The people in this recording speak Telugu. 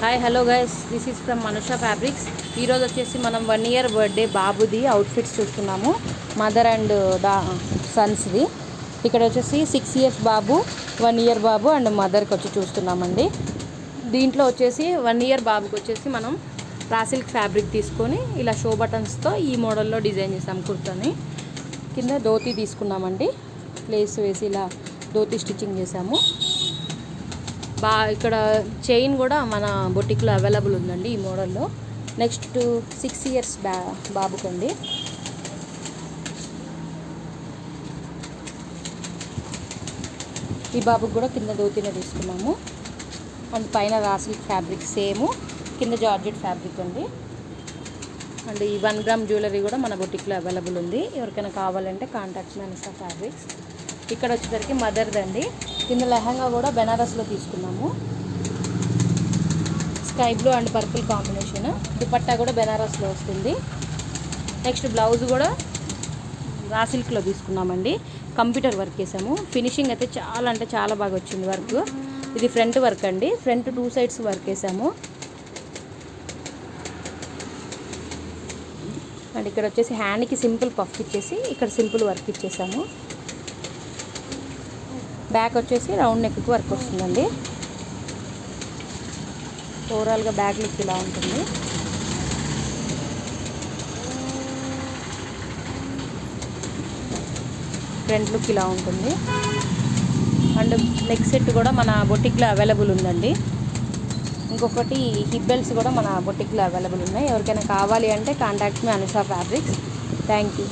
Hi hello guys, this is from Manusha fabrics. ఈరోజు వచ్చేసి మనం 1 year బర్త్డే బాబుది అవుట్ఫిట్స్ చూస్తున్నాము. మదర్ అండ్ సన్స్ది. ఇక్కడ వచ్చేసి 6 years బాబు, 1 year బాబు అండ్ మదర్కి వచ్చి చూస్తున్నామండి. దీంట్లో వచ్చేసి 1 year బాబుకి వచ్చేసి మనం రా సిల్క్ ఫ్యాబ్రిక్ తీసుకొని ఇలా షో బటన్స్తో ఈ మోడల్లో డిజైన్ చేసాం. కుర్తాని కింద ధోతి తీసుకున్నామండి. లేస్ వేసి ఇలా ధోతి స్టిచ్చింగ్ చేసాము. ఇక్కడ చైన్ కూడా మన బొటిక్లో అవైలబుల్ ఉందండి ఈ మోడల్లో. Next 6 years బాబుకండి. ఈ బాబుకి కూడా కింద ధోతినే తీసుకున్నాము. అండ్ పైన రా సిల్క్ ఫ్యాబ్రిక్ సేమ్, కింద జార్జెట్ ఫ్యాబ్రిక్ అండి. అండ్ ఈ 1 gram జ్యువెలరీ కూడా మన బొటిక్లో అవైలబుల్ ఉంది. ఎవరికైనా కావాలంటే కాంటాక్ట్ మనుషా ఫ్యాబ్రిక్స్. ఇక్కడ వచ్చేసరికి మదర్దండి. కింద లెహంగా కూడా బెనారస్లో తీసుకున్నాము. Sky blue and purple combination. Dupatta కూడా బెనారస్లో వస్తుంది. నెక్స్ట్ బ్లౌజ్ కూడా రా సిల్క్లో తీసుకున్నామండి. కంప్యూటర్ వర్క్ వేసాము. ఫినిషింగ్ అయితే చాలా బాగా వచ్చింది వర్క్. ఇది ఫ్రంట్ వర్క్ అండి. ఫ్రంట్ 2 sides వర్క్ వేసాము. అండ్ ఇక్కడ వచ్చేసి హ్యాండ్కి సింపుల్ పఫ్ ఇచ్చేసి ఇక్కడ సింపుల్ వర్క్ ఇచ్చేసాము. బ్యాక్ వచ్చేసి రౌండ్ నెక్కి వర్క్ వస్తుందండి. ఓవరాల్గా బ్యాక్ లుక్ ఇలా ఉంటుంది. ఫ్రంట్ లుక్ ఇలా ఉంటుంది. అండ్ నెక్ సెట్ కూడా మన బొటిక్లో అవైలబుల్ ఉందండి. ఇంకొకటి హిప్ బెల్ట్స్ కూడా మన బొటిక్లో అవైలబుల్ ఉన్నాయి. ఎవరికైనా కావాలి అంటే contact me Anusha fabrics. Thank you.